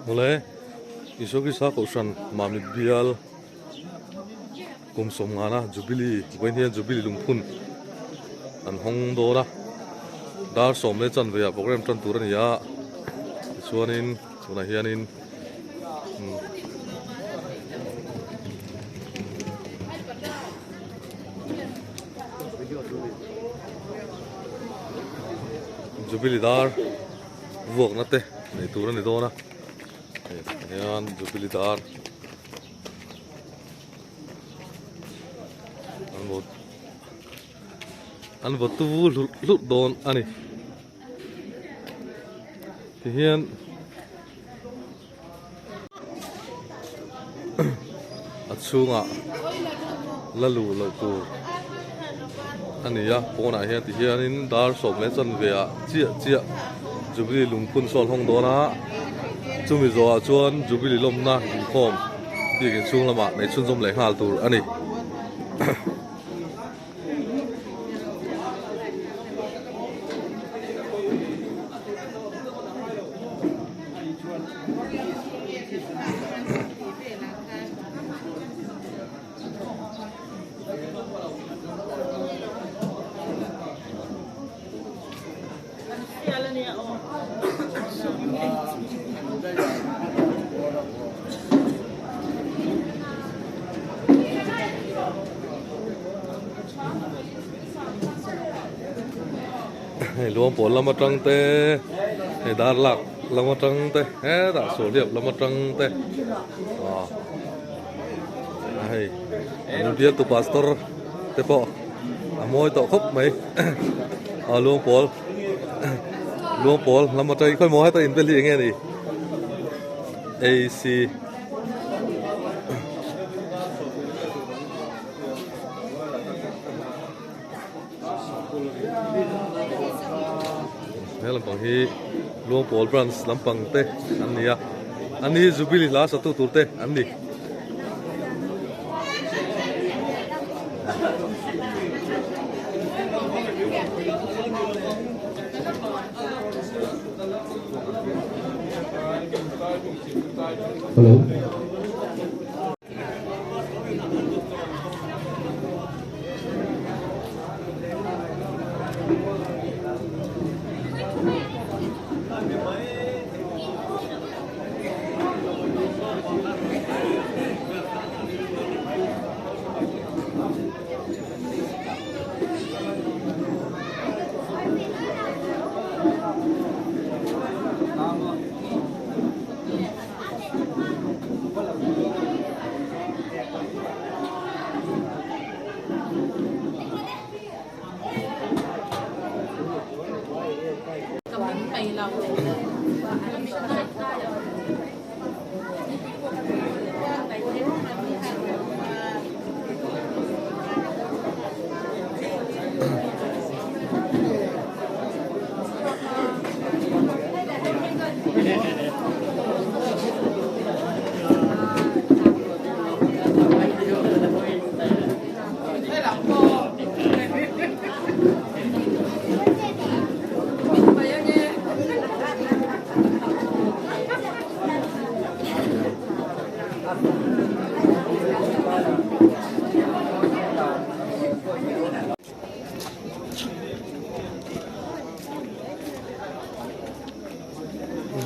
mulai isu kisah kausan mamit bial kum somngana jubilee wenhian jubilee lungphun an hong dora dar som le chan veya program chan turan ya chuanin tuna hianin jubilee dar vuak na te nei turan ni dona hian jubilee dar an vot tu lut don ani thì hiền ở chung à là lù lù tu anh ấy à bố này hiền thì hiền in dar sôm lấy chân về à chia jubilee lùng phun sol hong đó na chung mình rồi chuan jubilee lom na khom đi cái chung là mà này chung zum lấy hal tu anh ấy luồng bốn lama trăng tê đar lạc lama trăng tê đã số điệp lama trăng tê hay dia tu pastor tê po môi tọ khóc mấy luồng bốn lama trăng khơi môi hay ta in bên liền nghe đi AC lampang hi luang pol branch lampang te ania ani jubilee la satu turte ani hello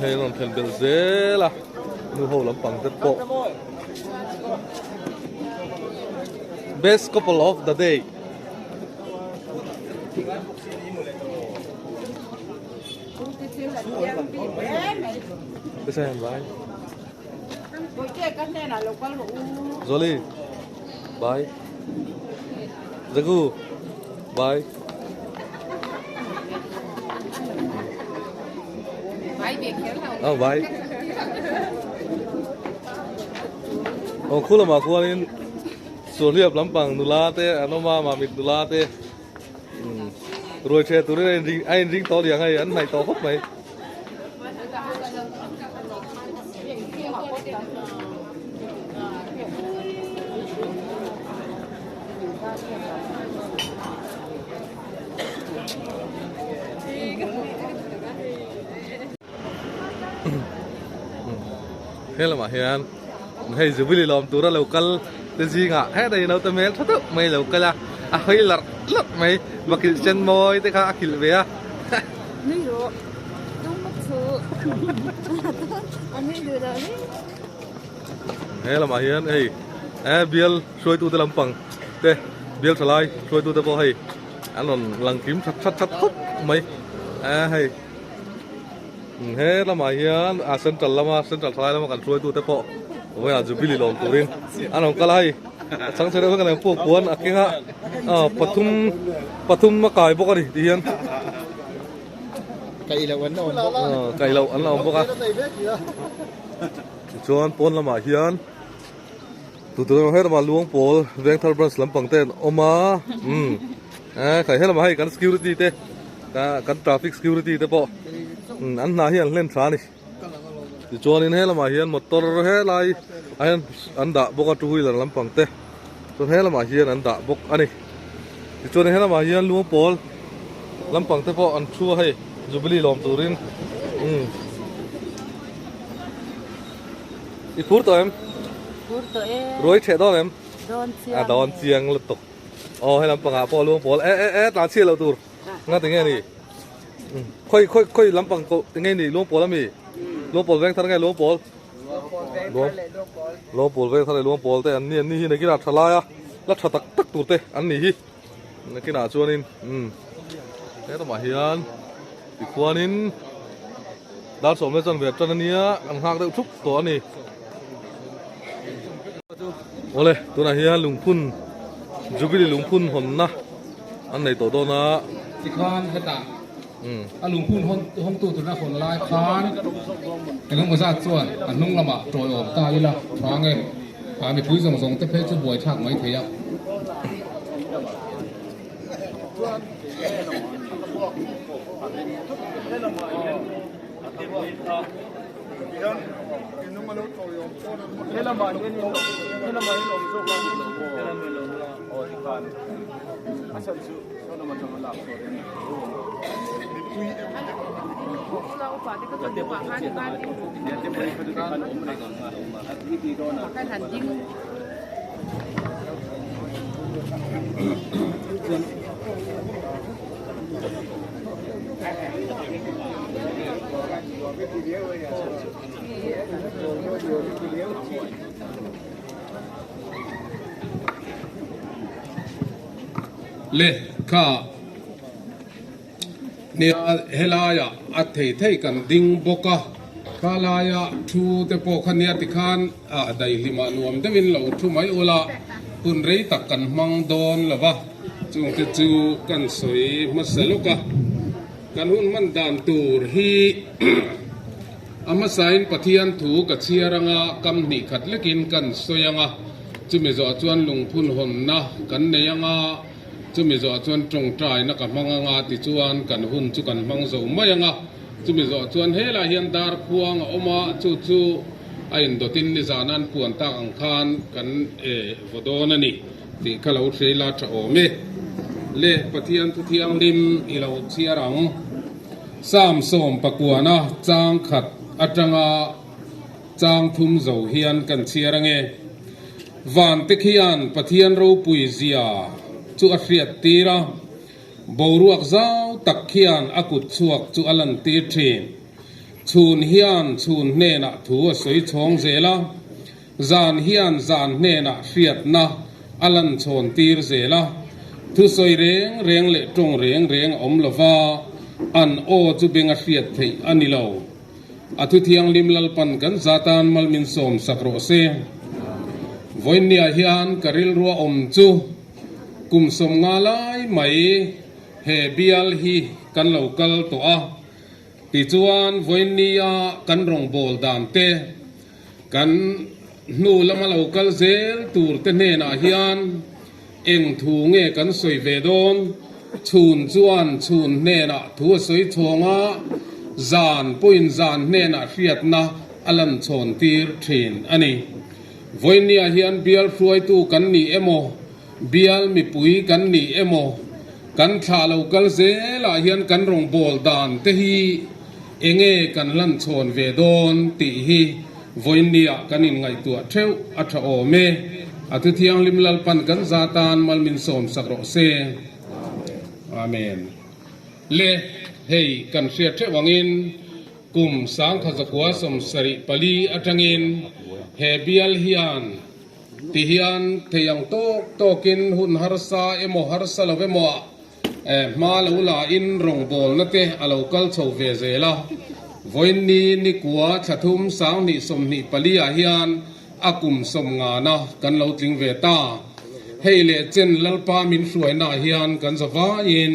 hay làm thành bel dễ là nu hồ làm bằng tất bộ best couple of the day cái xe vậy Zoli bye Zagu bye bye khu là mà khu nên số liệp lắm bằng đô la thế nó mà mình đô la thế rồi chơi tụi anh ring to liền hay anh này to hốc mày thế là mà hiền hay giữ với lòm tụi nó local tên gì ngạ hết đây đâu tụi mình thốt mày local à hơi lật lật mày mà cái chân môi thế khác kiểu về à नहीं रो तुम मत छो अने दे रहा है thế là mà hiền hey biel xuôi tụi tụi làm bằng thế biel trở lại xuôi tụi tụi bao hay anh còn lằng kiếm chặt khúc mày hay thế là mà hiền sân trần lama sân trần thái lama cần xuôi tụi tụi bao bây giờ chụp lồng tụi lên anh còn cái này sáng sớm cái này phố cuốn cái ha pathum mà cài bốc đi thì hiền cày là vấn đề cày lẩu ăn lẩu bốc à chọn pon là mà hiền tụi tôi hết mà luông pol veng thar bras làm bằng tên oma cái hết là mà hay cái security thế cái traffic security thế bộ anh nào hiền lên phá đi cho nên hết là mà hiền motor hết lại anh đã bốc chui là làm bằng thế cho hết là mà hiền anh đã bốc anh này cho nên hết là mà hiền luông pol làm bằng thế bộ anh chua hay jubilee lom turin ít phút rồi em Purto rồi chạy đó em Don Chiang đón chiang lập tục hay làm bằng po luôn po ta chia lâu tur nghe tiếng nghe đi khơi làm bằng tiếng nghe đi luôn po lắm đi luôn po veng thằng nghe luôn po luôn po veng thằng luôn po thế anh này này cái nào thà la lát thà tắc tur thế anh này cái nào cho nên thế tao mà hiền thì qua nên đào sớm lên chân Việt cho nên anh hạc được chúc tổ này ole tu na hian lungphun jubilee lungphun hon na an nei to do naที่คานเฮ็ดอ่ะลุงพูนห้องตู้ตุนคนลายคานแต่ก็มาซาส่วนอันนุ่งละมาโจยออกตาอีละทางเองมีปุ้ยส่งแต่เพชรบวยฉากไม่เทียบเล่ข้าเนี่ยเฮลายะอัฐเทกันดิ่งบกะข้าลายะทูเตปขันเนี่ยติขันได้ลิมานวมเดวินเหล่าทุ่มไอโอละปุ่นเรยตักกันมังโดนละวะจุงจะจูกันสวยมัสลุกะกันหุ่นมันดานตูรฮีอามาสายปะเทียนถูกับเชียรังกำนิขัดเล็กินกันสวยงะจุมีจอจวนลุงพุ่นหนนะกันเนียงจุมีจอจวนจงใจนักมังงาติจวนกันหุ่นจุกันมังโซไม่ยังจุมีจอจวนเฮลาเฮียนดาร์พวงออกมาจูไอ้ดตินนิจานันปวนตาอังคารกันวดอนนี่ที่เขาเราเทลาจะโอเมเล่ปะเทียนทุเทียงริมอีเราเชียรังสามสมปะกัวนะจางขัดอัจงาจางทุ่มโซเฮียนกันเชียรังวันติขยันปะเทียนรูปุยเซียจูอัฟริยตีระบรูอักเจ้าตักขยันอากุดชวกจูอลันตีทรีชูนเฮียนชูนเนนะถูสวยชงเจละจานเฮียนจานเนนะเฟียดนะอลันชนตีรเจละทุสวยเรียงเละจงเรียงอมละฟ้าอันโอจูเบงเฟียดเทอันนิโลอทุเทียงลิมลลปันกันซาตานมัลมินสมสักโรเซวันนี้เฮียนกริลรัวอมจูกุมสมงาลายไหมเฮบิอัลฮีกันเหล่ากัลตัวติจวนวันนี้กันรองโบลดานเตกันนูละมาเหล่ากัลเซลตูร์เตเนนาเฮียนเอ็งถูเงกันสวยเวดอนชูนจวนชูนเนนะถูสวยชงะจานปุ่นจานเนนะเฟียดนะอลันชนตีร์เทนอันนี้วันนี้เฮียนเบียลฟรวยตูกันนี่เอโมเบียลมีปุยกันนี่เอโมกันชาลูกัลเซลาเฮียนกันรองโบลดานเตฮี เองกันลั่นชนเวดอนติฮีวันนี้กันอินไงตัวเท้าอัฐโอเมอัตุที่ยังลิมลลปันกันซาตานมัลมินสมสักโรเซอาเมนเลเฮกันเสียเทวังอินกุมสังขจักวาสมสริปลีอัตังอินเฮบิอัลฮิอันที่ฮิอันเทียงโตกินหุนฮาร์ซาเอโมฮาร์ซาลเวโมมาลอุลาอินรงบอลนัตเตอลาวกัลโซเวเซลาวันนี้นิกัวชัทุมสังนิสมนิปลีอาฮิอันอากุมสมงานะกันลาวติงเวตาเฮเลเจนลลปามินสวยนาฮิอันกันสวาอิน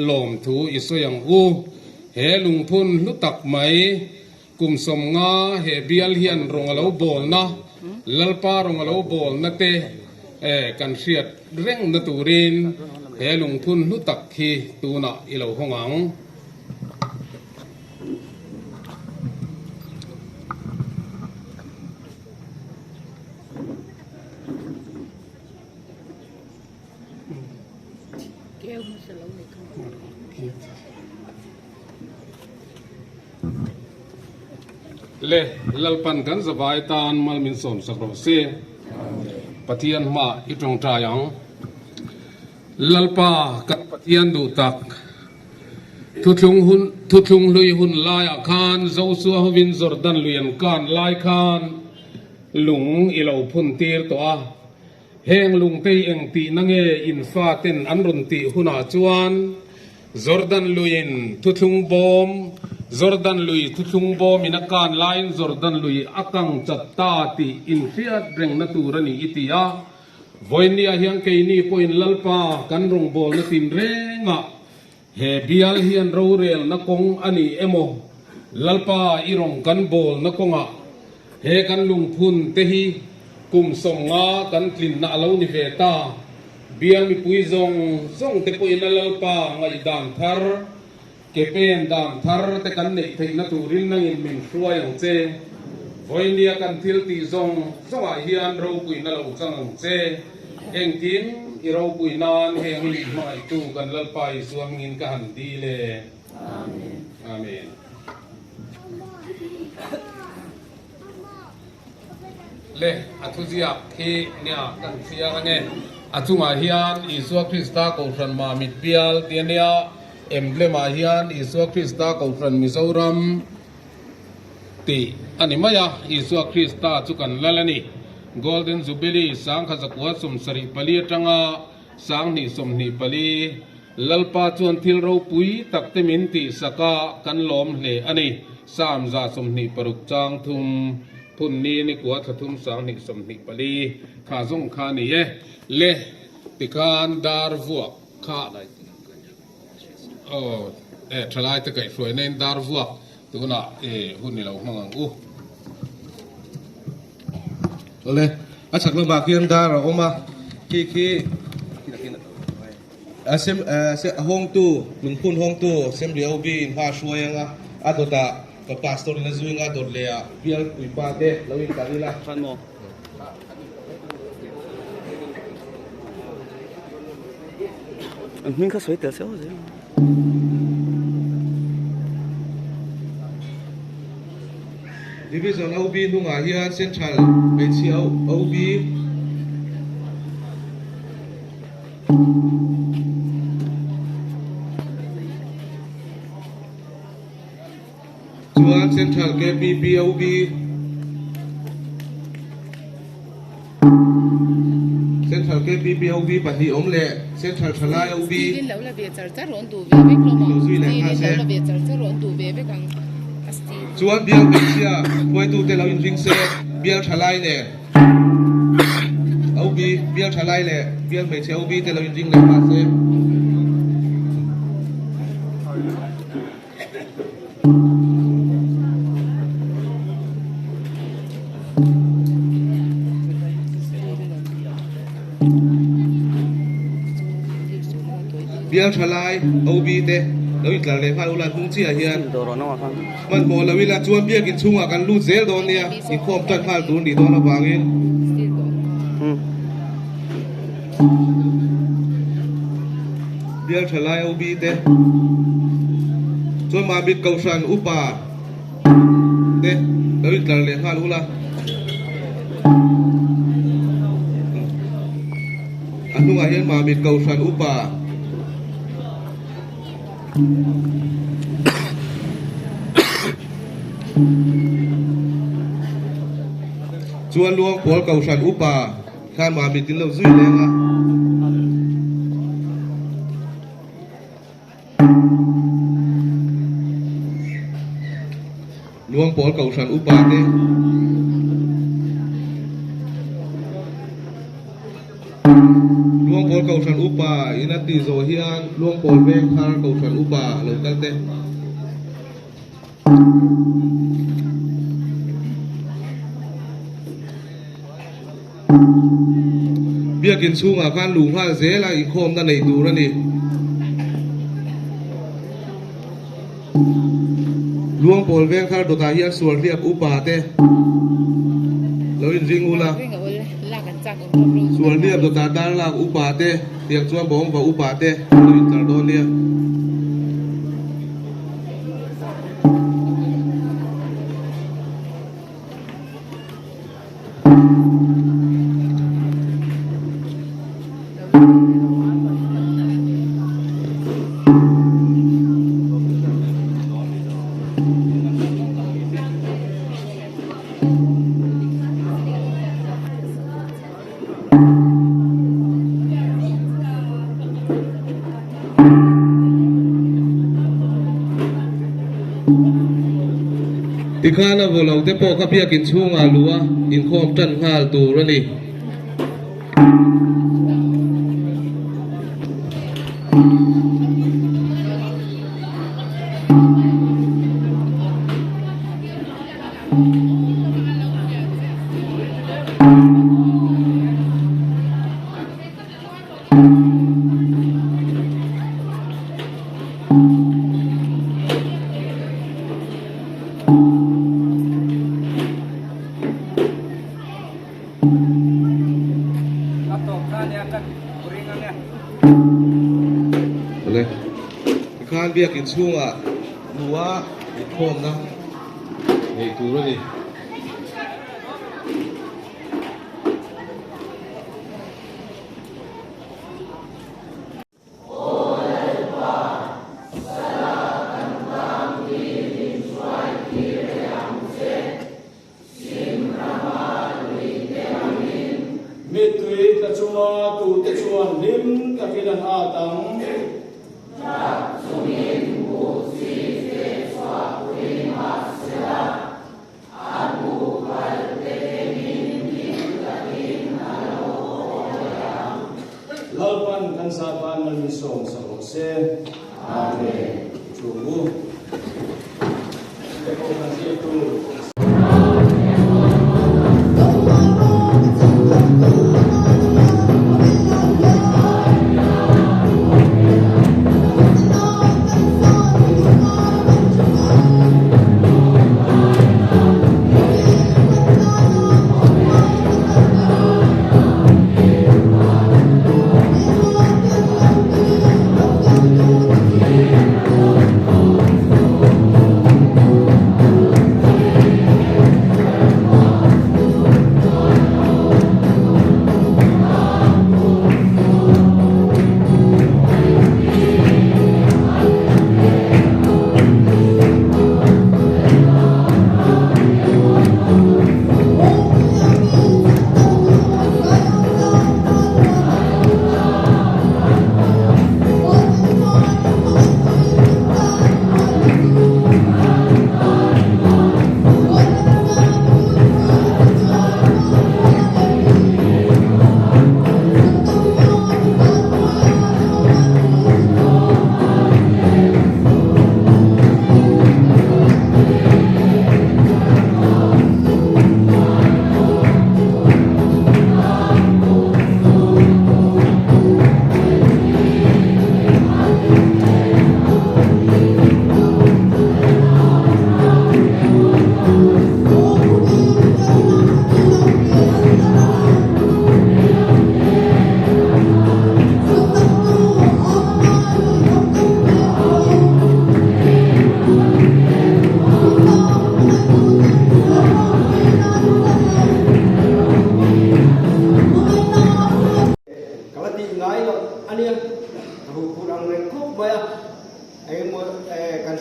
ลมทูอิสยังอูเฮลุงพุนลุตักไหมกุมสมงาเฮบิอัลฮิอันรงลาวบอลนะลลปารงลาวบอลนัตเตกันเสียดเร่งนตูรินเฮลุงพุนลุตักฮีตูนะอิลาวหงอังเลลลปันกันสบายตานมัลมินสมสักโรเซปะเทียนมาอิตรงทายังลลปากับปะเทียนดูตักทุทุงลุยหุนลายอาคารเจ้าสัววินจอร์ดันลุยนการลายคานลุงอิลาวพุนตีร์ตัวเฮงลุงเตยเองตีนังเออินฟาเตนอันรุนตีหุนาจวนจอร์ดันลุยนทุงบอมจอร์แดนลุยทุกบ่มินักการไลน์จอร์แดนลุยอักังจัตตาติอินฟิอัดเร่งนัตูรันีอิติยาวันนี้ยังเคยนี่พอยลลปากันรงบอลนัตินเรงะเฮบิอัลฮิอันรูเรลนักงอันนี้เอโมลลปาอีรงกันบอลนักงะเฮกันลุงพุนเตฮีกุมสมงากันกลิ่นนาลาวนิเวตาเบียงมีปุยซงเตปุยนลลปาไงดันทาร์เก็บเป็นดามทาร์แต่กันเนี่ยที่นัตูรินนั่งอินมินช่วยอย่างเจ้วันนี้กันทิลตีซงอาเฮียนเราปุยนั่งเราจังเจ้เองกินอีเราปุยนานเฮงลิมาอีตูกันลไปสวงอินกันดีเลยอาเมนเล่อัตุจิอักที่เนี่ยกันเสียกันเนี่ยอัตุมาเฮียนอิสุคริสตาโกชันมามิดเบียลเตียนเนี่ยเอ็มเบลมาฮิอันอิสุคริสตาของฟรันมิโซรัมตีอันนี้มายาอิสุคริสตาจุกันลาลานีโกลเด้นจูบิลีสังขจักวัดสมสริปลีจังอาสังนิสมนิปลีลลปาจวนทิลเราปุยตักเตมินติสกากันล้อมเลอันนี้สามจาสมนิปรุกจางทุมพุนนีนิกวัดทุมสังนิสมนิปลีข้าส่งข้านี่เลติการดาร์วัวข้าอะไรทลายตะไคร้สวยในดาร์วัวตัวน่ะหุ่นนี่เราห้องเลยอาชักมาบากินดาร์ออกมาคีเซมห้องตู้มึงพุ่นห้องตู้เซมเดียวบินพาช่วยยังอ่ะตัวตากับพาสตอร์เลซุยงอ่ะตัวเลียเบียร์คุยปาเดเราอินกันนี่ละฟันโมมึงก็สวยเต๋อเสียวสิดิวิชั่นเอาบีนุ่งอาเฮียเซ็นทรัลไปเชียวเอาบีจวนเซ็นทรัลเกบีบีเอาบีเซ็นทรัลเกบีบีเอาบีปฏิอมเล่เซ็นทรัลชลายเอาบีที่เราละเบียดจะร้อนดูเวฟเรามาที่เราละเบียดจะร้อนดูเวฟกังจวนเบียร์เป็นเชียไว้ดูแต่เราอินฟิงเซ่เบียร์ชลายเนี่ยเอาบีเบียร์ชลายเนี่ยเบียร์ไม่ใช่เอาบีแต่เราอินฟิงเลยมาเซ่เบียร์ชลายเอาบีเต้เราอีกหลายเลยพาอุลาทุ่งเชียเฮียนมันบอกเราเวลาชวนเบี้ยกินชุ่งกันรูดเซลตอนเนี้ยอีกความตัดขาดตัวนี้ตอนเราบางเองเบี้ยฉลายเอาบีเต้ ชวนมาบิดเกาชันอุปาเด้แล้วอีกหลายเลยค่ะรู้ละอันนู้นเห็นมาบิดเกาชันอุปาชวนลวงปอลเกาชันอุปาข้ามาบิดตินเราซุยเลยนะลวงปอลเกาชันอุปาเต้ลวงปอลเกาชันอุปาอินัตติโซเฮียนลวงปอลเวงคาร์เกาชันอุปาหลงกันเต้เบี้ยกินสูงอาการหลุงห้าเสละอีกโคมด้านในดูนั่นนี่ลวงปอลเวงคาร์ตัวตาเฮียส่วนเรียบอุปาเต้แล้วอินริงอุละ Ringa ul la kan chak ul ru. ส่วนเรียบตัวตาด้านล่างอุปาเต้เตียงส่วนบ่งว่าอุปาเต้แล้วอินตราโดนเนี่ยที่ข้านะบอกเราแต่พอข้าเพียกินช่วงอาลัวอินโคมจันฮาลตูรันนี่เลยข้าเพียกินช่วงอ่ะลัวอินโคมนะนี่ตูรันนี่มิตรีตะชัวตูตะชัวลิมตะกินันอาตังLalpan kan sapan menisong sa Jose. Amen. Tunggu. Eko kasih tunggu.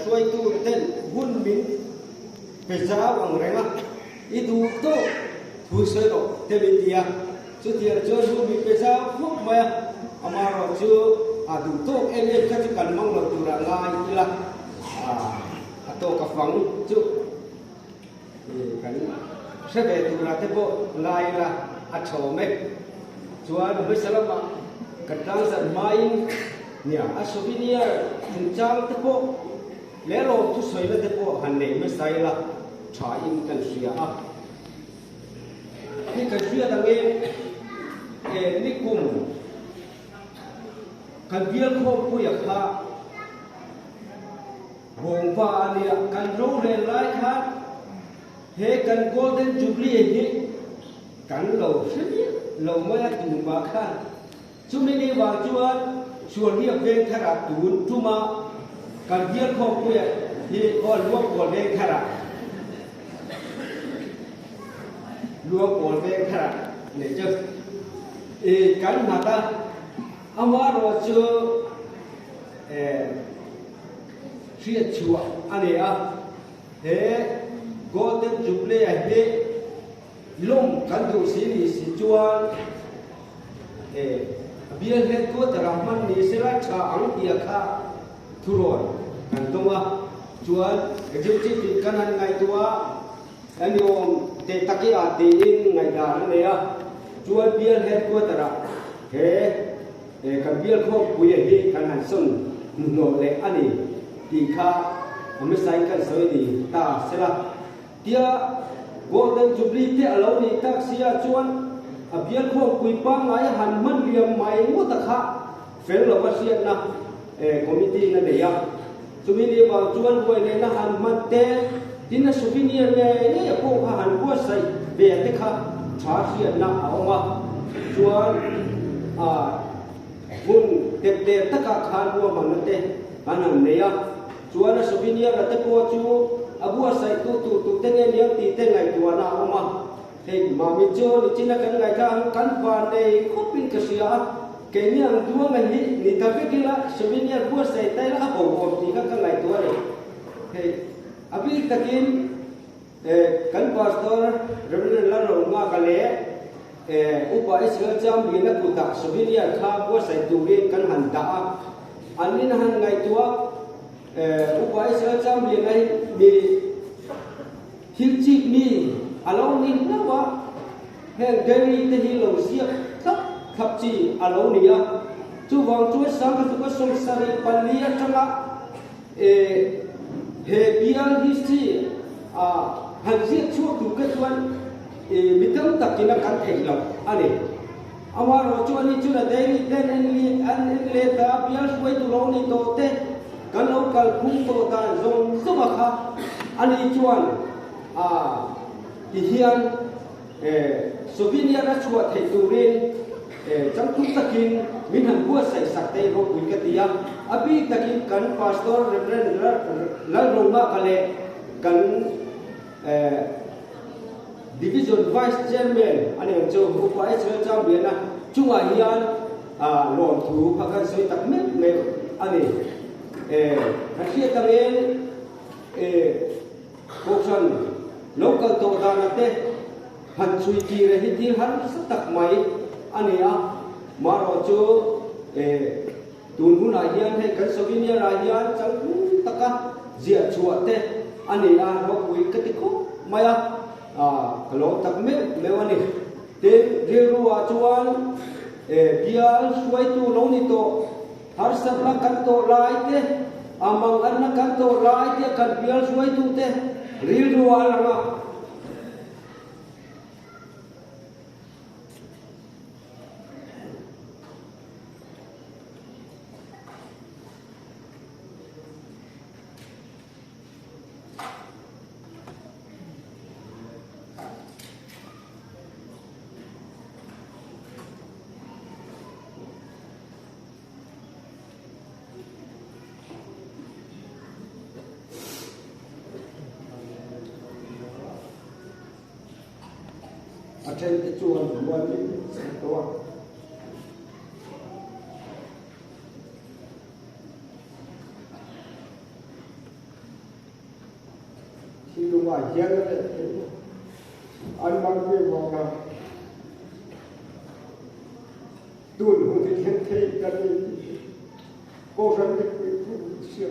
xuôi tu tên hun min bây giờ bằng rèn á ít đủ to thu sợi đó thế bây giờ chú tiền cho hun min bây giờ phúc mà ama rồi chú đủ to em cái chú cần mong là tu ra ngay là to cả phẳng chú cái sẽ về tu ra thế bộ ngay là chầu mấy chú anh bây giờ là cái trang sản mai nia souvenir in chang te po le ro tu soi la te po han nei me sai la tha in kan sia a ni kan sia dang ni kum kan bial kho pu ya kha bong pa nia kan ro le lai kha he kan golden jubilee ni kan lo ma tu ma kha chumi ni wa chuan chuan hiệp bên thara tuôn tuma cần viên không quên thì còn luộc của bên thara luộc của bên thara để cho cắn hạt ta amaro chưa chuyện chùa anh ấy thế golden jubilee thế lông cắn thủ sĩ chuan biar het ko teraman ni sela cha ang dia kha thuron kan tonga chuan executive kan han ngai tua ani om te takia te in ngai da ne ya chuan biar het ko tera he kan biar kho puye hi kan han sun no le ani ti kha ame sai kan soi ni ta sela tia golden jubilee te alo ni tak sia chuan bial kho kui pa ngai han man liam mai mu ta kha fel lo wa siat na committee na de ya chumi ni ba chuan hoi ne na han man te tin na souvenir ne ko kha han ko sai be te kha tha siat na awa chuan gun te ta ka khan wa man te anan ne ya chuan na souvenir na te ko chu abu sai tu te ne liam ti te ngai tu na awa hey mami cho ni china kan ngai kan pa nei khopin ka sia ke ni ang duwa ngai ni ta pe kila souvenir bu sai tai la bo ti ka ngai tu re hey abi takin kan pastor reverend la ro nga ka le upa israel cham bi na ku ta souvenir kha bu sai tu re kan han da anin han ngai tu upa israel cham bi ngai ni hil chi ni alo ni lawa he gari te hi lo sia khap chi alo ni ya chu wang chu sang ka tu song sari palia tanga he bial history han sia chu tu ka chuan mitam takina kan thei lo ani amaro chu ani chu na dei ten an le ta bial suai tu lo ni to te kan lo kal phung to ta zong khama kha ani chuan thì hiện souvenir đã chùa thầy tù lên trong chúng ta kinh mình hẳn bua sạch sạch tay rồi quý cái tia abi ta kinh cần pastor reverend la roma kale cần division vice chairman anh em cho hữu phải sửa trang biến à chung à hiện lòn thủ và cần soi tập mét mét anh em anh kia ta lên cuộc sống local to da na te han chui ki re hi thil han sa tak mai ania maro chu tun hun a hian he kan souvenir a hian chang taka zia chua te ania ro pui ka ti ko maya kalo tak me lewani te ru a chuan bial suai tu lo ni to har sa na kan to lai te amang an na kan to lai te kan bial suai tu te ril ruwa langa trên cái chuồng của mình đúng không? hian le an mang ke wa na tun hu ti hian thei kan ni ko ran ke sia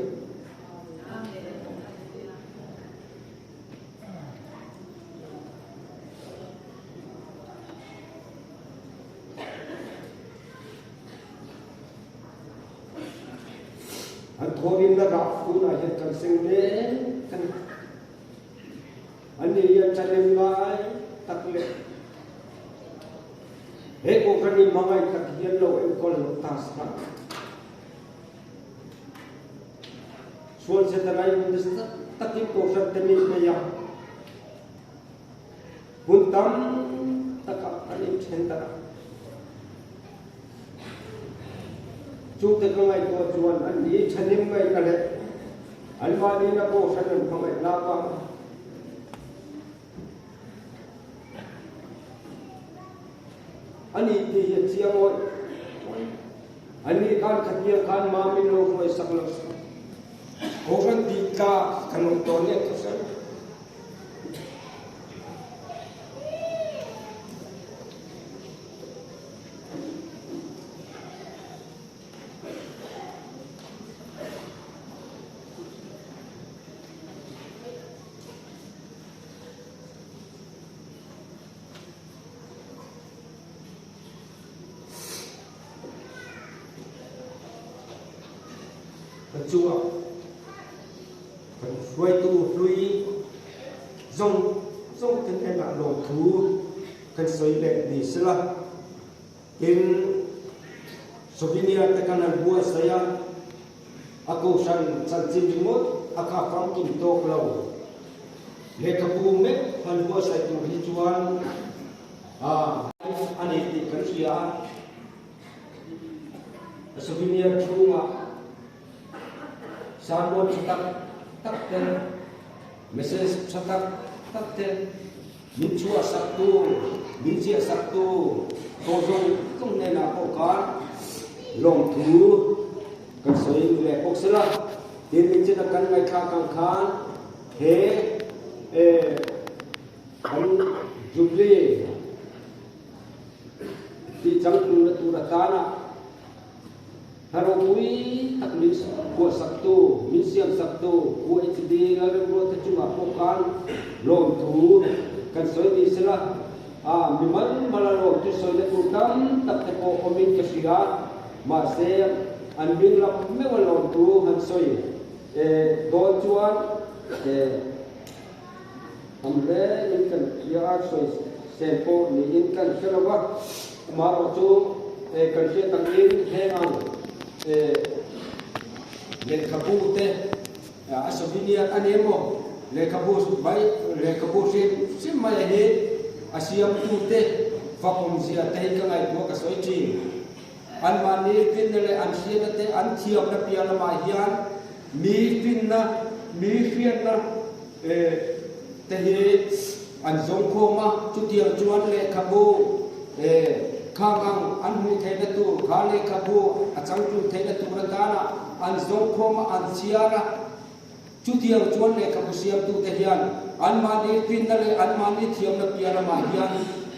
anh thôi in là gặp phụ này hiện cần sinh đến anh đi hiện chân em lại tắc lệ hết cô cái đi mà ngay tắc hiện lâu em còn lột ta sao xuân sẽ ta này mình sẽ tắc cái cô sẽ tên mình bây giờ buồn tâm tắc anh em chen ta chúng ta không ai có chuẩn anh đi chân em ngay cái đấy anh vào đi là cô sẽ được không ai lao vào anh đi thì hiện diện rồi anh đi can khát nhiều can mà mình lâu rồi sắc lắm cô vẫn đi cả cái nông thôn này thôi sao chua cần xuôi tu xuôi rong rong thân thể là đồ thú cần soi lệ đi xí la in Slovenia ta kan al bua saya aku san chin mot aka fam kin tok lo le kapu me han bua sai tu hi chuan ani ti kan sia Slovenia chunga Sambon tak ten message tak ten min chua saktu min chia saktu to jong tung ne na ko kan long thu kan soi le ko sela tin min chena kan mai kha kan khan he kan jubli ti chang tu ra ta na haroi taklis ko sakto misiam sakto ko itdi ngal ro ta chunga ko kan lon thu kan soi di sela miman malalo tu soi le tu tam tak te ko omin ke siga ma se an bin lap me walon tu han soi do chuan amle in kan ya soi se po ni in kan selawa ma ro chu kan se tang in he ang le kabu te Slovenia anemo le kabu bai le kabu sim mai he asiam tu te fakom zia te ka ngai ko ka soi chi an mani fin le an sia te an thiam na pia la ma hian mi fin na te he an zong ko ma chu tia chuan le kabu khangang an hu the na tu khale kabu achang tu the na tu ra dana an zong khoma an siara chu tiang chuan le kabu siam tu te hian an ma ni tin na le an ma ni thiam na piara ma hian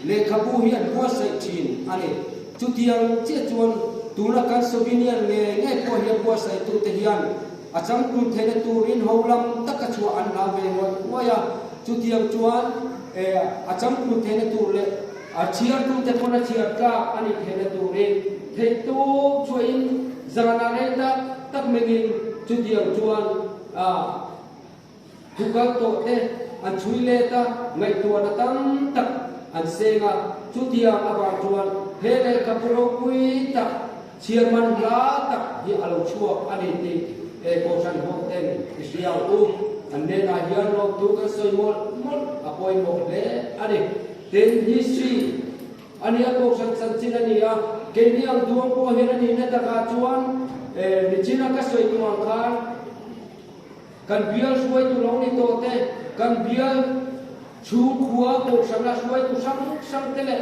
le kabu hian ko sai chin ani chu tiang che chuan tu na kan Slovenia le nge ko hian ko sai tu te hian achang tu the na tu in holam taka chu an na ve wa ya chu tiang chuan achang tu the na tu le chiar tu te kona chiar ka ani thena tu re the tu chuin zana re da tak mengin chu diam chuan thukal to te an chui le ta ngai tu na tam tak an senga chu diam aba chuan he le kapuro pui tak chiar man la tak hi alo chuak ani ti ko san ho ten siau u an ne na hian lo tu ka soi mol apoi mo le ani ten history ania ko san chin ania keniang duang ko henani na taka chuan ni china ka soi tuang khan kan bial suai tu long ni to te kan bial chu khuwa ko samla suai tu sang tele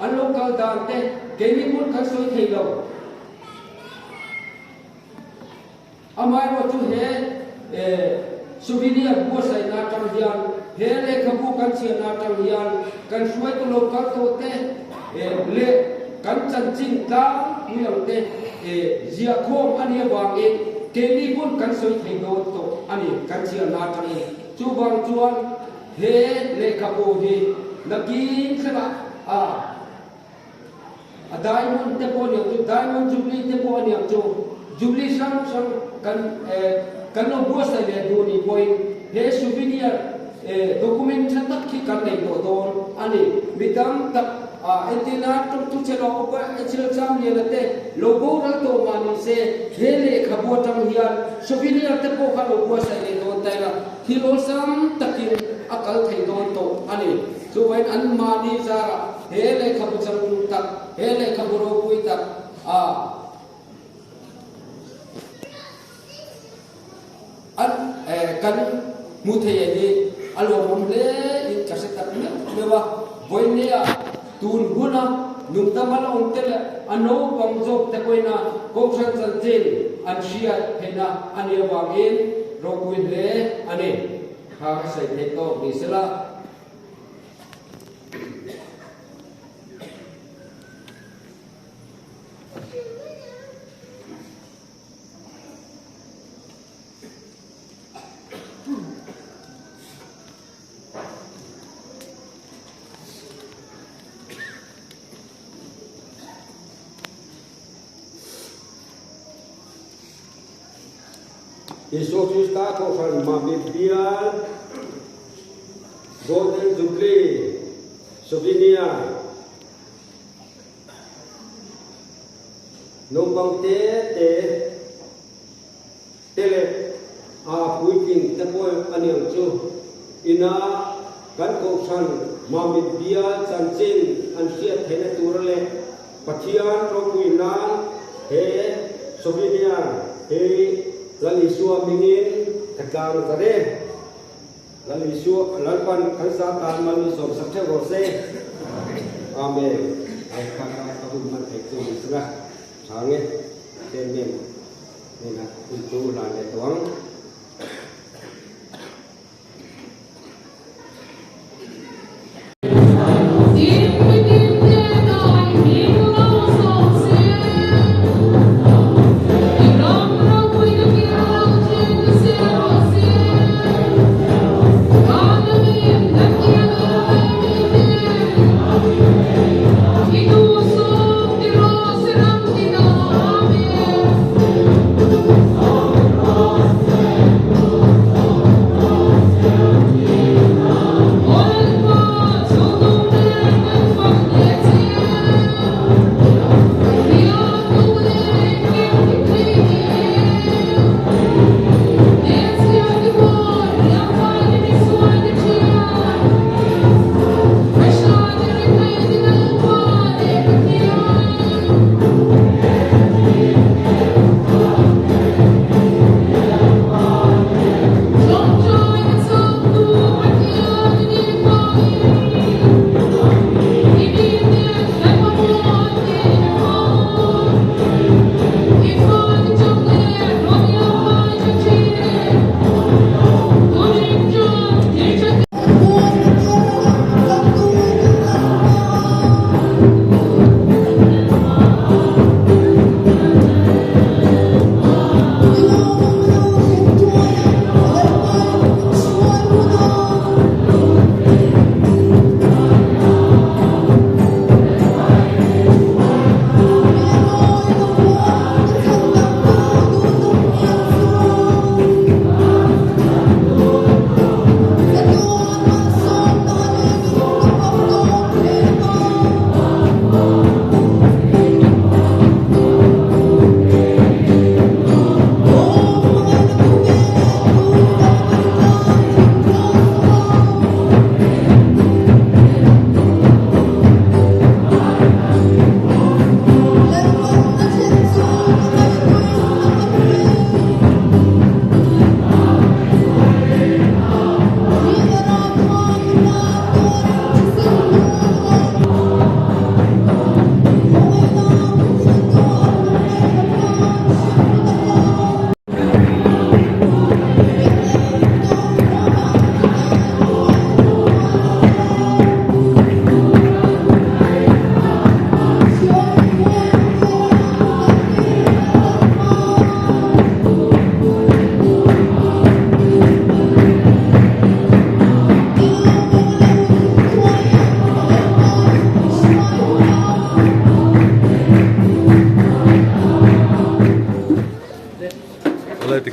an local dan te keni mun kan soi thei lo amai ro chu he Slovenia bo sai na kan hian hele khabu kan chia na tang hian kan suai to local to te le kan chan chin ta huyang te zia khom ani wang e keli bun kan soi thei do to ani kan chia na tang chu bang chuan he le khabu hi nakin khaba a diamond te po ni tu diamond jubilee te po ni tu jubilee sang kan no bua sai le du ni point he souvenir document tak ki kan nei do don ani midam tak etina tu chelo ko chelo cham ni late logo ral to mani se hele khabo tam hian souvenir te po kan no bua sai le do tai la thilo sam takin akal thei don to ani so when an mani za hele khabo cham tak hele khabo ro pui tak kan muthei ni alom le in kaset tak mewa boinia tun guna nung tamala ontel ano pangjob te koina kosan sanjin an sia hena ane wangin rokuin le ane ha sai te to bisela Yesus Kristus ko san mabibian golden jubilee souvenir nombang te tele puiking te po aniang chu ina kan ko san mabibian chanchin an sia thene turale pathian ro puinan he souvenir he lali suwa mingin takang tade lali suwa lalpan kansa tan mali som sakhe rose amen ai khana kabul man thai chu isra sange temen nena untu la le tuang Amen.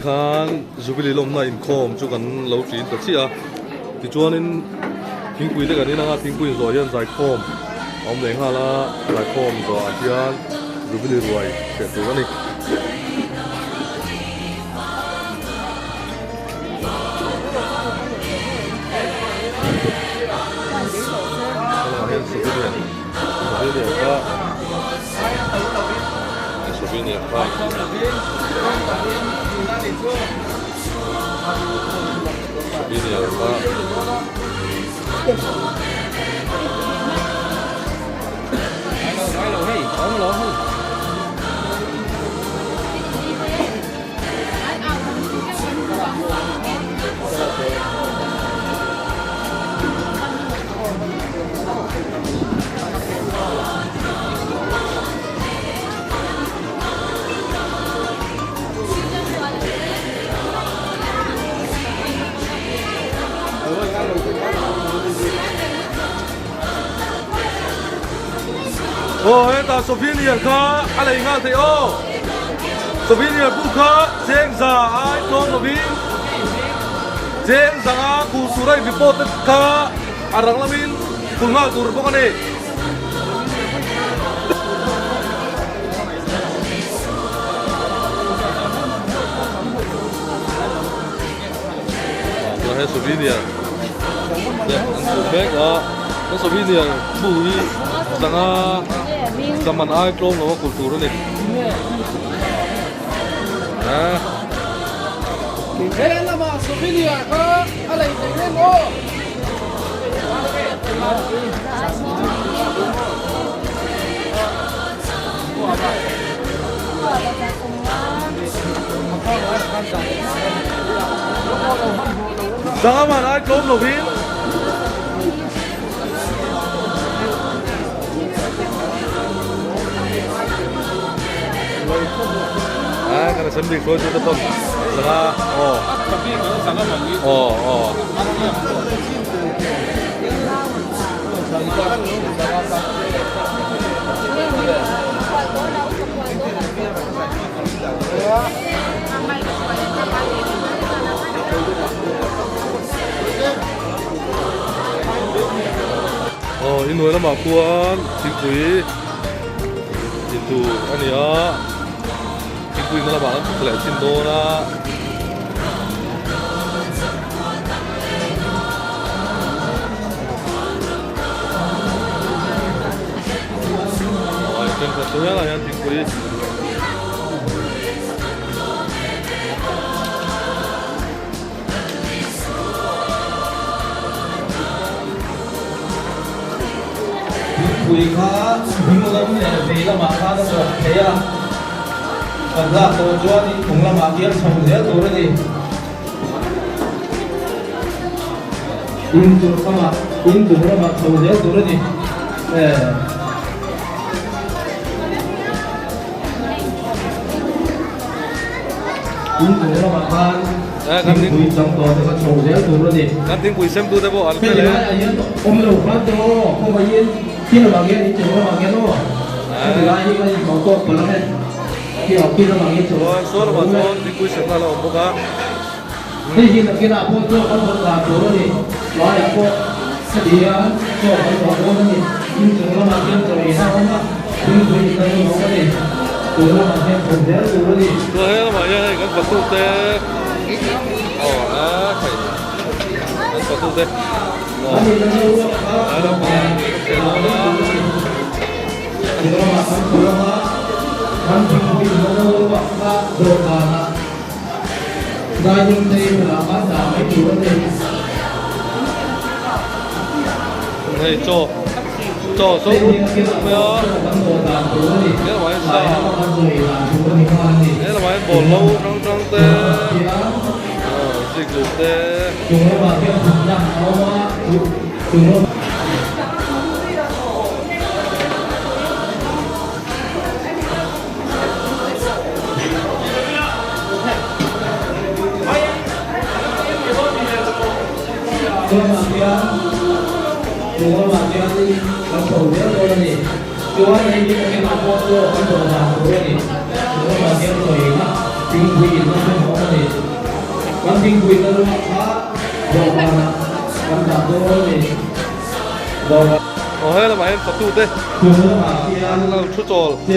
คานจุบิลีลมน่าอินคอมจุกันเราจีนตัดเสียที่จวนนินทิ้งปุยได้กันนี่นะครับทิ้งปุยโซยันใจคอมอมเหลงฮาละใจคอมตัวอาเจียนจุบิลีรวยเสียตัวกันนี่เราเห็นสุบิลีก็สุบิลีก็สุบิลีก็โอ้ยตาสุพินียนค่ะอะไรงานเทโอสุพินียนผู้ค้าเจงซาไอ้ตรงสุพินเจงซาคูสุรัยวิปโปตค่ะอารังลามินคุณงาตูร์พวกนี้เราให้สุพินียนเนี่ยสุเบกอ่ะแล้วสุพินียนผู้นี้sangat zaman ai klong lo kultur ni. Kaya naman sa video ka, alay tingin mo. Zaman ai klong lo bin. Karena sendiri kalau itu tuh setengah ini nama kuan tingkui itu kan ya tingkui mana banget kelihatan cindona itu satunya lah yang tingkui Kui kha hinglam ne veila ma kha da so theya kadla to jo ni khungla ma kian chhong je to re ni in tu kama in tu ra ma chhong je to re ni in tu ra ma khan kan kui chong to de chhong je to re ni kan tingkui sem tu debo al pe pele le ayen om lo kha to ko ba yen khi là bằng cái chỗ là bằng cái nó cái là những cái màu tốt của nó này khi là bằng cái chỗ rồi số là bao nhiêu tingkui sem là ông bố cả thì khi là phong chỗ con một là chỗ này nó là cô cái gì á chỗ con một chỗ này nhưng chỗ nó bằng cái chỗ này sao không á nhưng chỗ này nó không có gì chỗ nó bằng cái chỗ đấy chỗ này rồi hết mà vậy cái vật tu tê phải cái vật tu tê anh đi đâu đó mà không có mà không có bị nó bắt ra đồ mà đại nhân đây là bắt đầu mấy chủ đây này cho số mấy á cái là mấy cái là mấy bồn lâu trong tê dịch lục tê chúng nó vào cái thùng nhang nó chúng nó chúng nó đi nó sầu nhớ rồi này chúng anh đi cái mặt con rồi con đồ vào rồi này chúng nó vào cái rồi mà chúng quy nó không có này วันทิ้งคุยกันแล้วว่าบอกมาวันจับตัวนี่บอกว่า โอ้เฮ้ยเรามาเห็นประตูเต้ คือมาเที่ยง เราชุดโจล เ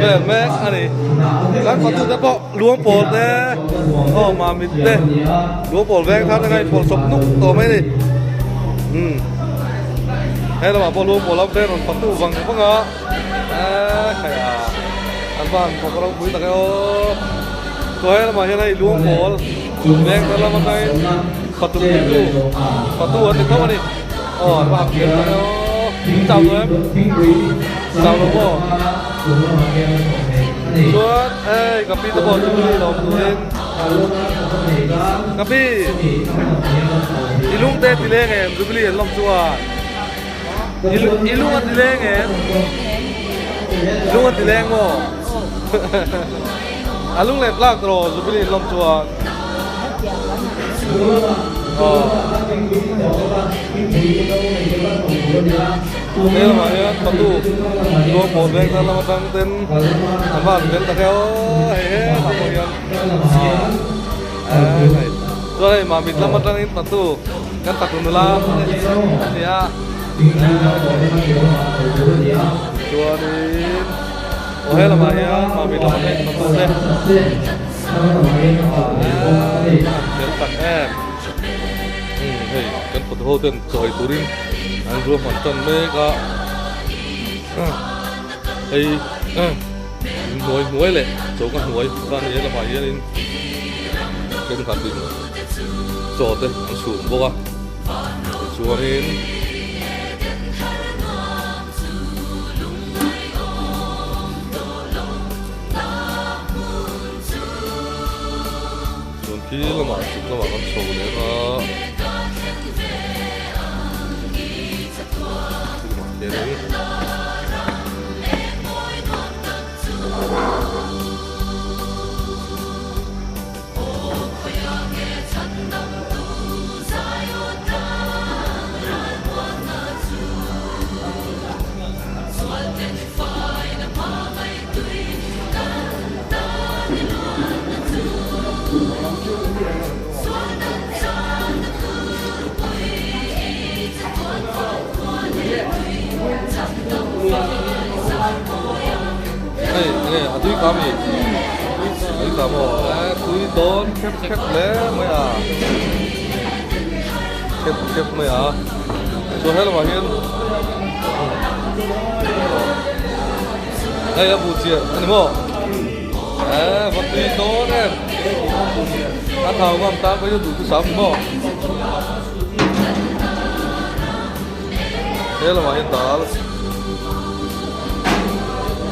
จ้า แม่อันนี้ร้านประตูจะเปาะล้วงโปดเต้โอ้มามิดเต้ล้วงโปดแรงท่านยังไงโปดสมนุกตัวไม่ดิให้เรามาพอล้วงโปดแล้วเต้นประตูฟังฟังเหรอใครอ่ะอันบ้านพอเราคุยตะเกียบตัวให้เรามาให้ได้ล้วงโปดแรงแต่เรามาได้ประตูอันนี้เขาอันนี้อ๋อมาเกี่ยวกันจับเลย จับลูกโป่งส่วนกับพี่ตะบอลจุลีลองดูเองกับพี่อีลุงเตะตีเล่งเองจุลีลองชัวอีลุงอันตีเล่งเองลุงอันตีเล่งบ่อาลุงเล็บลากตรอจุลีลองชัวนี่เราเนี่ยประตูรวมหมดเลยเรามาตั้งเต็นท์บ้านเต็นท์ตะเกียบเฮ้ยทำอะไรก็เลยมาบิดแล้วมาตั้งประตูกันตัดตุนละเนี่ยตัวนี้โอ้ยเรามาเนี่ยมาบิดแล้วมาตั้งประตูเลยเต็นท์ตัดแอบเฮ้ยกันประตูเต็นท์ซอยตุรินอันรวมมันต้นเมฆก็ไอ้หวยเลยโจกันหวยตอนนี้เราไปเยอะนิดเป็นขัดดินโจดเลยอันสูงบอกว่าชัวร์นิดส่วนที่เรามากันโชว์เลยก็เดี๋ยวนี้นี่อาทิตย์กามีอาทิตย์กาโม่คุยโดนแคบเลยไม่อ่ะแคบไม่อ่ะช่วยให้เรามาเห็นไอ้ยาบูเชียอันนี้โม่คนคุยโดนเนี่ยถ้าทำความตามไปจะดูที่สามโม่ให้เรามาเห็นตา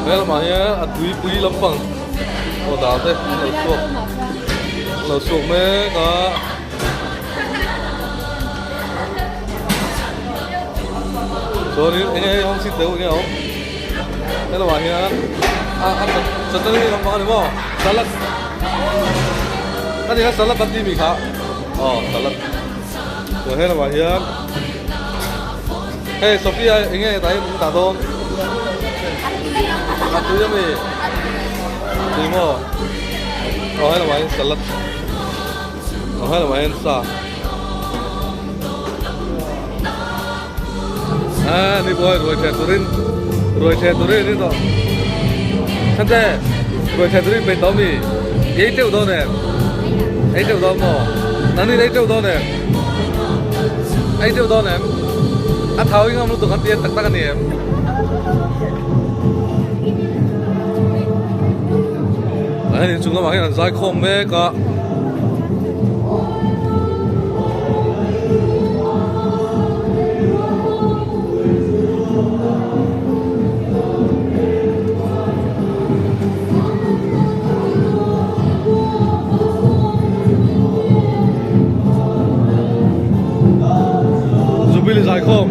Well, mahia at dui pui lampang. O date, lo sok me ka. Sorry, ini hong sit deu ini hong. Well, mahia, setelah ini lampang ni mo, salad. Kan ini salad tadi mi kha. Oh, salad. So, well, mahia. Hey, Sophia, ini tadi minta dong. Aku je ni, lima. Oh, hay main salad. Oh, hay main sa. Ni boy, Roy Turin ni tu. Nanti, Roy Turin main tahu ni. Ini tu tahu ni. Ini tu tahu mo. Nanti ini tu tahu ni. Ini tu tahu ni. Tahu ini kamu tu kan dia tak ni. Này chúng ta bảo là giải không mê cả Jubilee giải không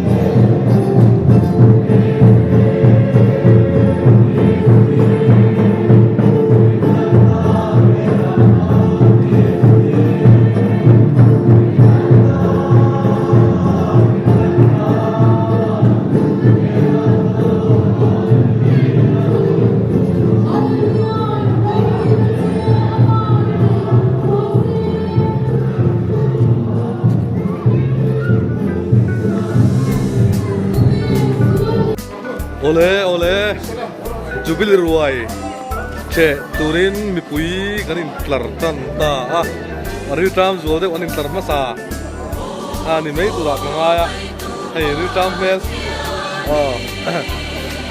le jubilee ruai che turin mi pui kanin tlar tan ta a ri tram zo de anin tlar ma sa ani mei tu ra nga ya hey ri tram mel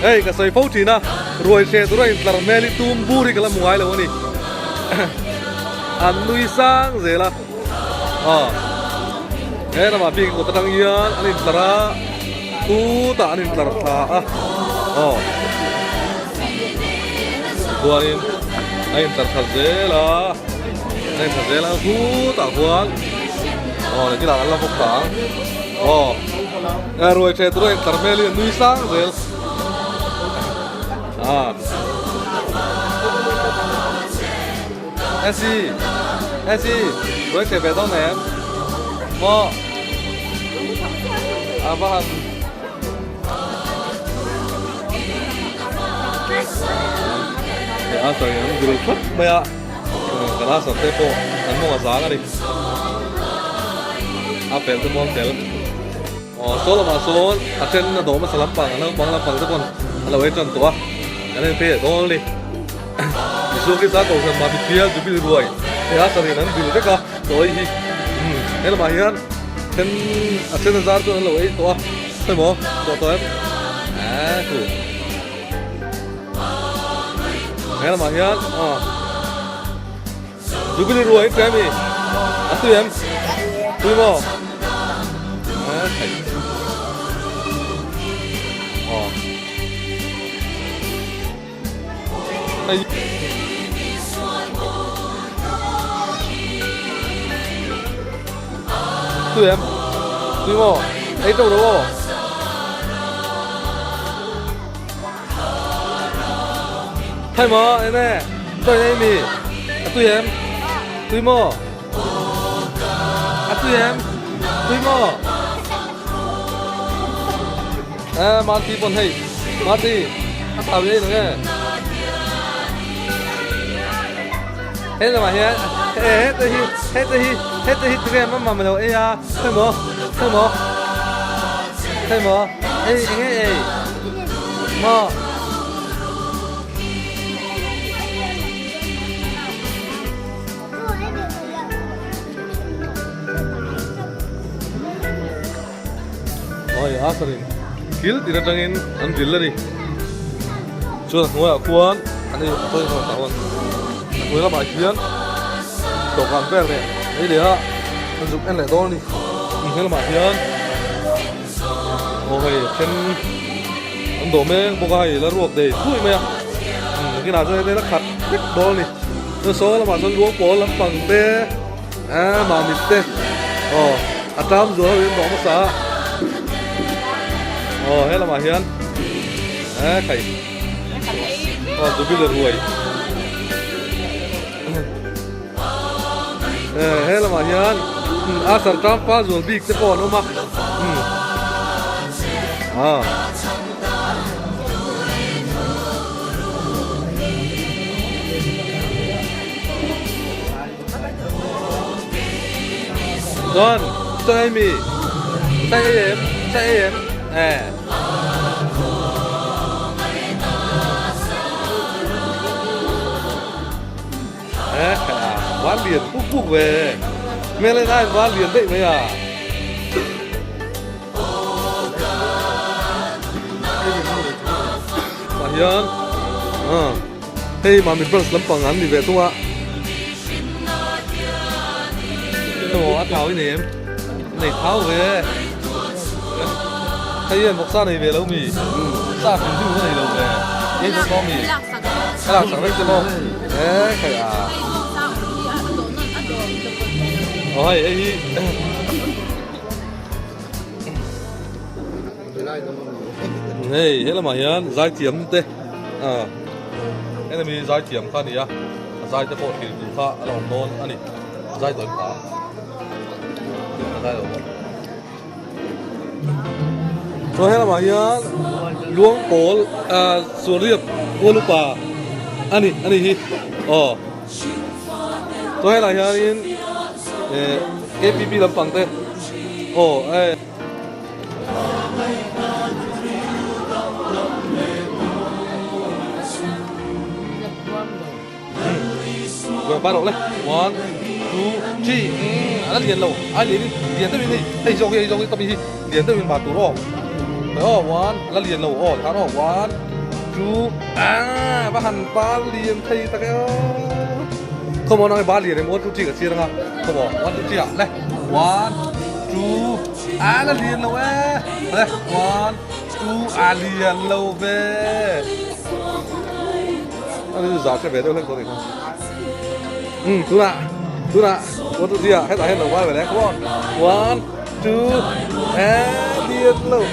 hey ka sai phau thi na ruai che tu rai tlar meli tum buri kala muai lo ni an nui sang zela hey na ma ping ko tang yan anin tlara tu ta anin tlar tha buanin anin tlar tha zela anin tlar zela tu ta huan này cái là ăn phục táng rồi trẻ tôi tар mê liền nuôi sáng rồi Esi rồi trẻ bé tao ném mò vâng trời ơi gửi phất bây ạ cái đó sắp tới phố ăn mua giá đi apel tu mon tel solo ma son aten na do ma salam pang na bang la pang ta kon ala we chon to ane pe do li isu ki sa ko san ma bi pia ju bi ruai ya sa ni nan bi le ka to hi ele ma hian ten aten na zar to ala we to sai mo to em ku ele ma hian ju bi ruai ka mi atu em Tui mo tui em tui mo ấy đâu đâu thay mo em nè tôi đây mi tui em tui mo tui em tui mo Marty bon hey Marty tao đi nữa hết rồi mà hết tụi em mà đâu ấy à thấy mò ấy nghe mò ôi asarin kil tira tangin an dillari chuan ngoi akuan ani toi no tawon ngoi la ba hian to kan per ne ei le ha an juk en le dol ni ngoi la ba hian ôi chen an do me boka hai la ruok dei thui me cái nào cho đây nó khát biết dol ni nó số là mà son luộc bò lắm bằng te mà mít te atam rồi bên đó mà sa hết là mà hiền khẩy tôi biết là ruồi hết là mà hiền sản trăm pha ruồi big sẽ còn không mà rồi cho em mì tay em ván liền phúc về mẹ lên ai ván liền đấy mấy à mà hiền hey mà mình bớt lắm bằng hắn thì về tua đồ ăn tháo cái này em này tháo về thấy một xa này về lâu mì xa cũng dư cái này lâu về thế cho con mì cái lạc sẵn đấy cho con thế khởi ôi ấy này thế là mà hiền giải tiệm thế thế là mình giải tiệm khá này á giải cho bộ thì cũng khá lòng nôn anh này giải rồi khá giải rồi rồi hết là mà hiền luống cổ xuống riệp ô lục bà anh này hi rồi hết là hiền APP làm bằng tên vừa bắt đầu lên 1 2 3 anh liền lâu anh liền tới bên này hay dòng cái tập gì liền tới bên bà tủ rồi phải không 1 là liền lâu tháo rồi 1 2 và hẳn ba liền thay ta cái không nói ba liền một chút chỉ cả chia ra không bỏ 1 2 3 này 1 2 là liền lâu ấy đây 1 2 liền lâu về anh giả cái về đâu lên có thể không tú nạ một chút gì à hết đầu qua về đấy come on 1 2 liền lâu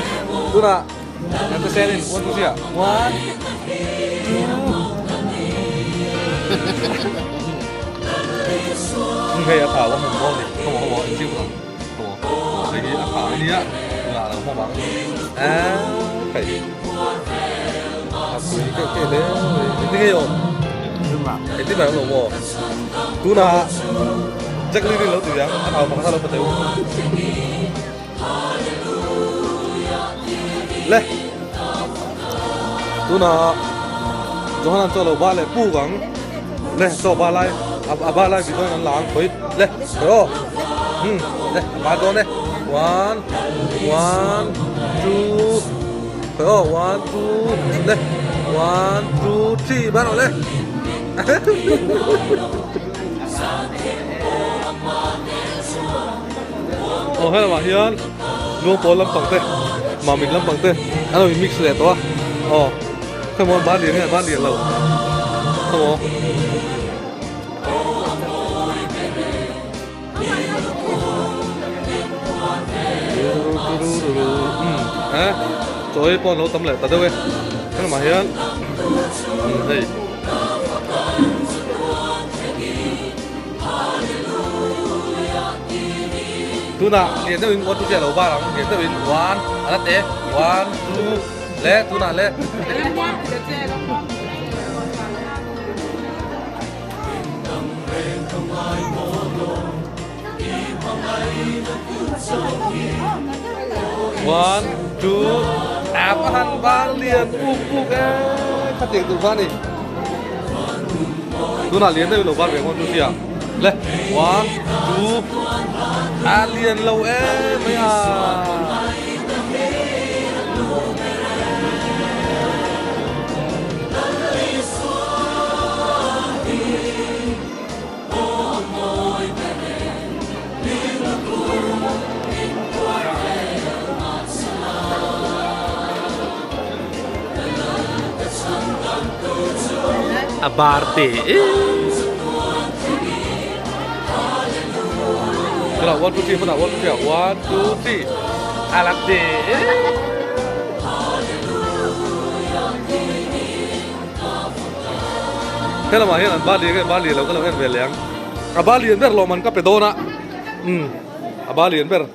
tú nạ em sẽ xem đi một chút gì à 1 2 hay à thảo không ngon gì không anh chịu không cái gì thảo cái gì á là không bằng phải cái đấy cái gì rồi cái tiếp này không ngon tú nạ chắc đi lâu từ sáng thảo bằng sao đâu có thể lên tú nạ cho hắn cho lâu ba lại pu gắng lên cho ba lại ba lại vì tôi ăn láng thôi lên rồi lên ba con đây 1 1 2 phải không 1 2 lên 1 2 3 bắt đầu lên hay là mà hiền luôn có lâm bằng tên mà mình lâm bằng tên anh ơi mình mix lại to không muốn bán liền lâu không trời con nó tấm lại tao đâu ấy cái là mà hiền đây tu nạ liền tới mình một chút trẻ đầu ba lắm liền tới mình 1 anh té 1 2 lẹ tu nạ lẹ one two apahan balian puk phát triển từ phát đi tu nạ liền tới đầu ba về con tu xia lẹ 1 2 liền lâu em mấy abarte cái là 1 2 3 1 2 3 alate cái là mà hiện ba liềnเราก็เราเป็นเลี้ยงba liềnเบอร์เรามันก็ไปโดนอ่ะba liềnเบอร์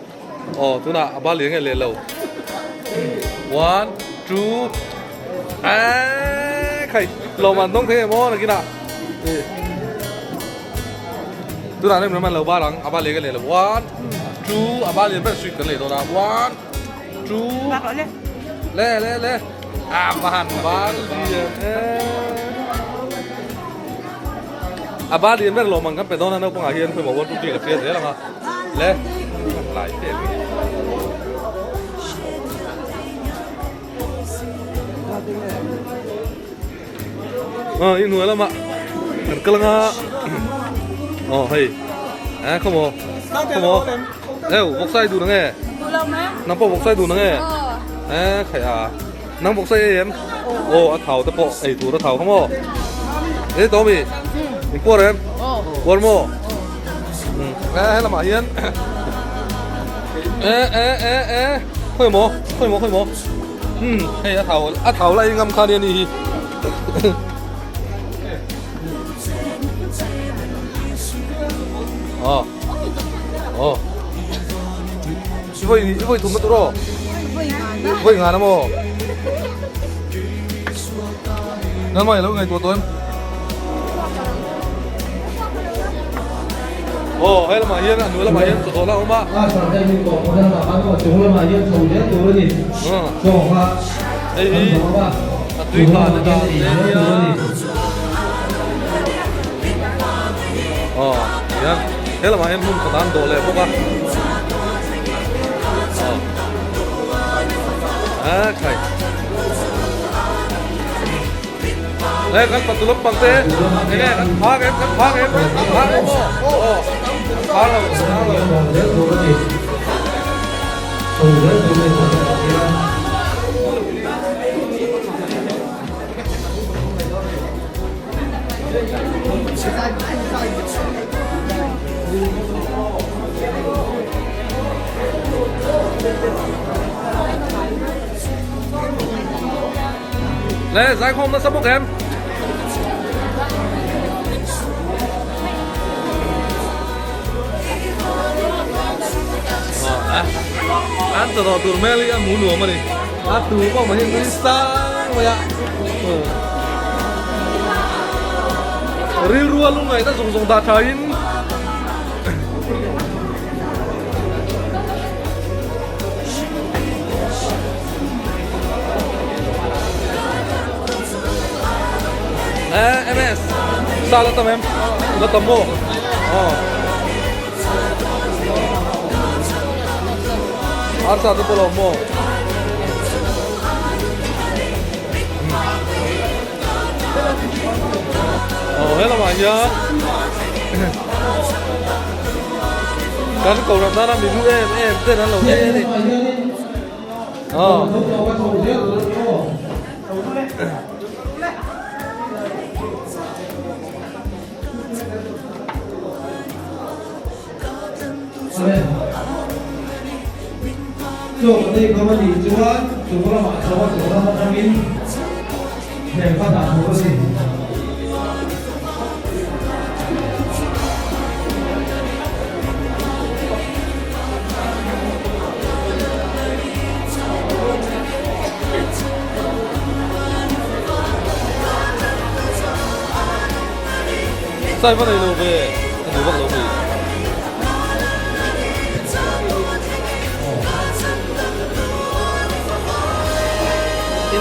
tu na ba liềnไงเลยเรา 1 2ใครเรามันต้องเทมอนะกินอ่ะtu naเนี่ยมันเราบ้าหลังba liềnไงเลยเรา 1 2ba liềnเบอร์สุดกันเลยตัวนะ 1 2เล่มาหันba liền ba liềnเบอร์เรามันก็ไปโดนนะเราปงอาเฮียนเคยบอกว่าทุกทีกับเฟียเสียแล้วมั้งเล่หลายเฟียอีกหน่วยแล้วมั้งกำลังเฮ้ยขโมยบอกไส้ดูนังไงน้ำปอกไส้ดูนังไงใครน้ำปอกไส้เอ็มเท่าตะโปะตัวตะเท่าขโมยนี่ตัวมีกลัวเอ็มกลัวโม่ให้ละหมาเฮียนค่อยโม่ให้เท่าอะไรงำคาเดียนี่이거 돈 들어. 이거 ngàn lắm ô. Năm mày lâu ngày tuổi tôi. Hay là mà hiên à, nữa là mà hiên tuổi lâu không ba? đây mình có một là bạn có chúng là mà hiên sầu đấy tuổi gì? Sầu ba. Đây đi. Tùy cả là cái gì đấy. hian helama hian hmun khatan do le bawk a khai le kan patulok pangte ene kan phak em phak mo phak lo Lê, giải không nó sắp bốc em. Ăn từ đó từ mẹ đi ăn muốn nuông mà đi. Ăn từ bao mà hiện đi sang vậy ạ. Riu rua luôn này ta dùng ta thấy. MS sao là tầm em là tầm bộ ăn sao tôi bỏ mồ hết là bạn nhá cái cầu làm ra là mình nuôi em tên là lẩu dê đi chỗ đây có gì chúa là mọi chúa là một trong những để phát triển của gì sai vấn đề lâu về anh bắt lâu về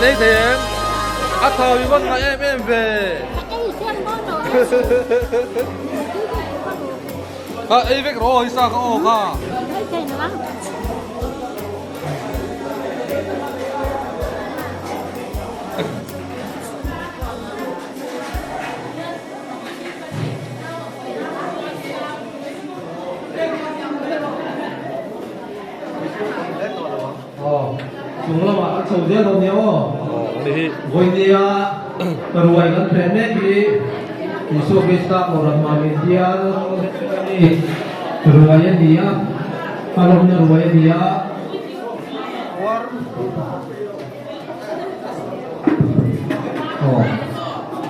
đây thì em ăn thầu thì vẫn là em về ấy việc rồi sao có cả chúng là bạn sầu riêng đâu nhớ đi vui đi à rồi cái trend này thì số cái stock của làm mà mình đi à rồi cái đi à kalau punya rồi đi à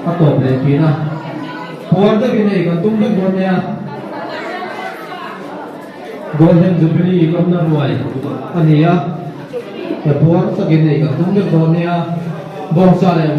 atau dari China Puan tu ini kan tumbuh bonnya Golden Jubilee kan naruai ani ya Puan segini kan tumbuh bonnya bangsa yang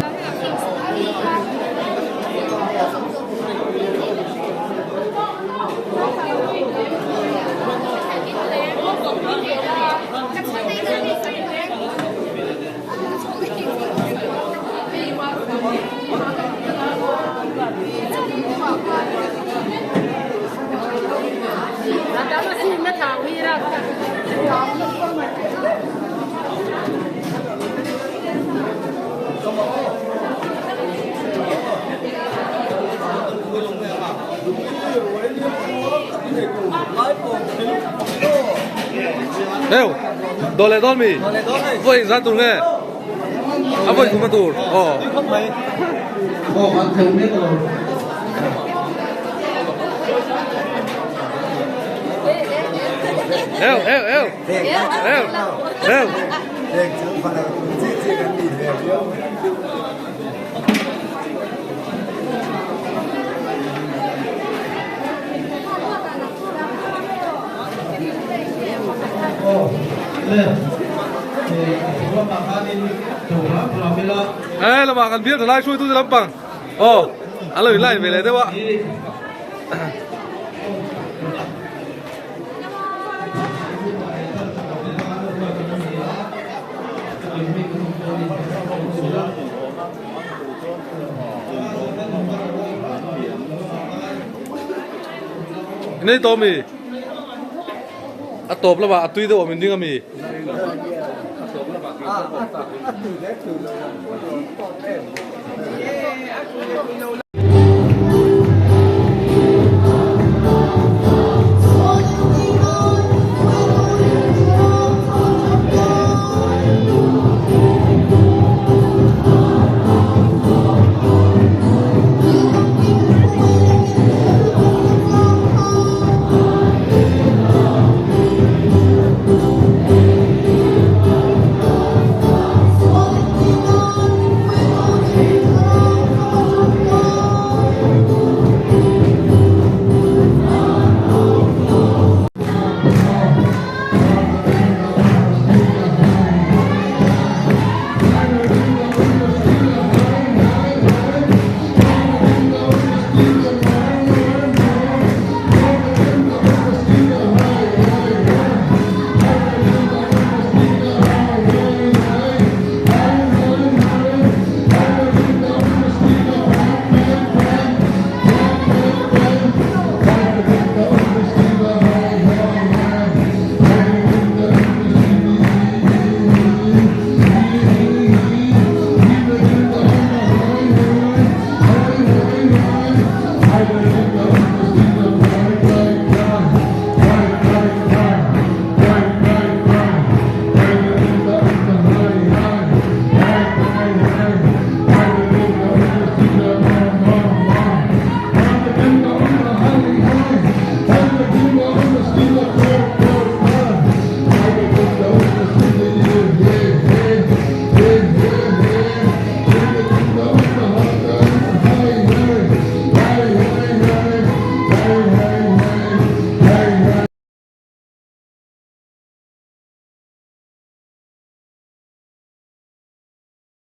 Đâu, dole dormi. Voi ra tu nghe. À voi cũng tu. ăn thử mấy rồi Eo. Là mà cần biết là lai chui tu lắm bằng. Anh lời lại về lại đấy ạ. นี่ตัวมีอะตบแล้วว่าอะตุยตัวมันดิ้งก็มี